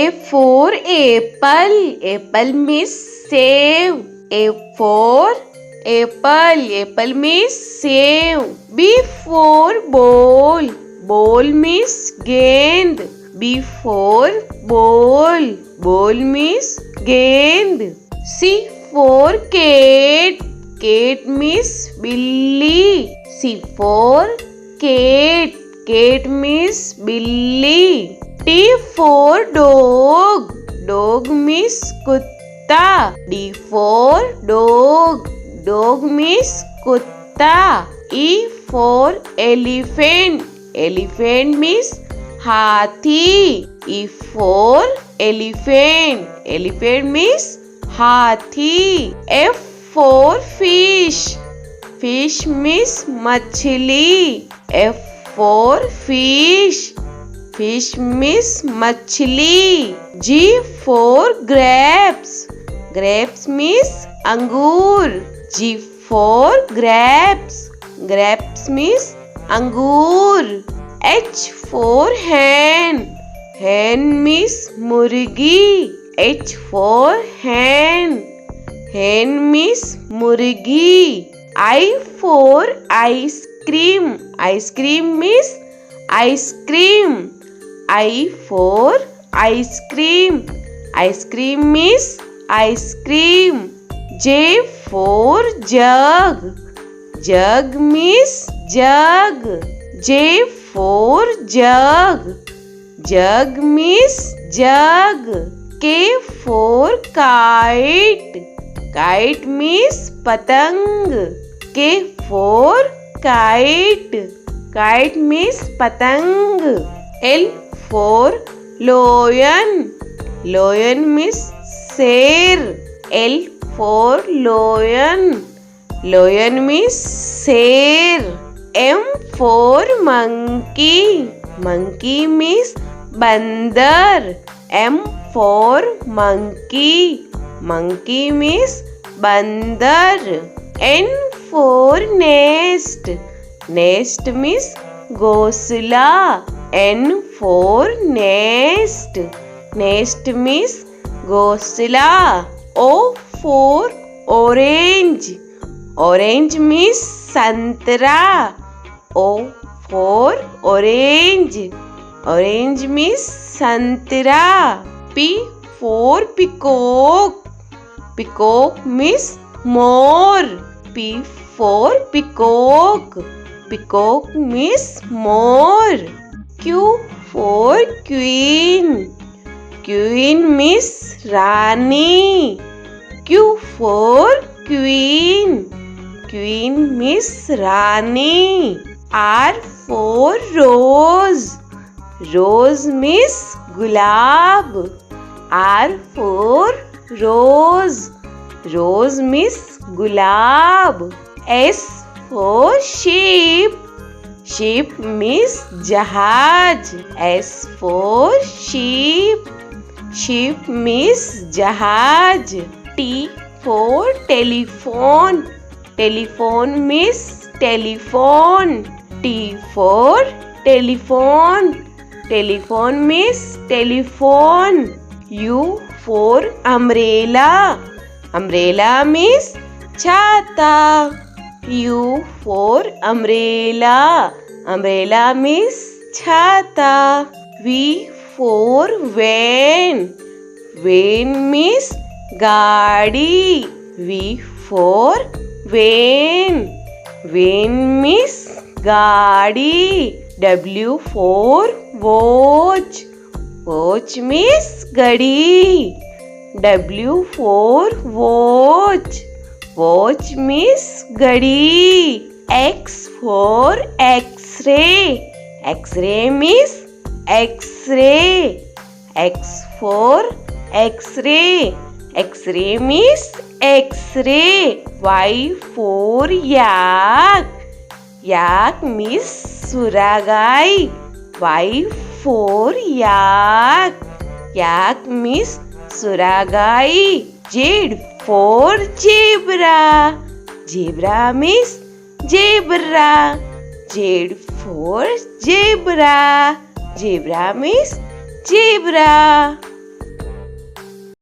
A for apple. Apple means save. A for apple. Apple means save. B for ball. Ball means gend. B for ball. Ball means gend. C for cat. Cat means billy. C for cat. Cat means billy. T for dog. Dog means kutta. D for dog. Dog means kutta. E for elephant. Elephant means hathi. E for elephant. Elephant means hathi. F for fish. Fish means machli. F for fish. Fish means machli. G for grapes. Grapes means angur. G for grapes. Grapes means angur. H for hen. Hen means murgi. H for hen. Hen means murgi. I for ice cream. Ice cream means ice cream. I for ice cream. Ice cream means ice cream. J for jug. Jug means jug. J for jug. Jug means jug. K for kite. Kite means patang. K for kite. Kite means patang. L for lion. Lion means sher. L for lion. Lion means sher. M for monkey. Monkey means bandar. M for monkey. Monkey means bandar. N for nest. Nest means ghosla. N for nest. Nest means ghosla. O for orange. Orange means santra. O for orange. Orange means santra. P for peacock. Peacock means more. P for peacock. Peacock means more. Q for queen. Queen means Rani. Q for queen. Queen means Rani. R for rose. Rose means gulab. R for rose. Rose means gulab. S for sheep. Sheep means jahaj. S for sheep. Sheep means jahaj. T for telephone. Telephone means telephone. T for telephone. Telephone means telephone. U for umbrella. Umbrella means chata. U for umbrella. Umbrella means chata. V for van. Van means gaadi. V for van. Van means gaadi. W for watch. Watch means gadi. W for watch. Watch means gadi. X for X-ray. X-ray means X-ray. X for X-ray. X-ray means X-ray. Y for yak. Yak means suragai. Y for yak. Yak means suragai. Z for zebra. Zebra means zebra. Z for zebra. Zebra means zebra.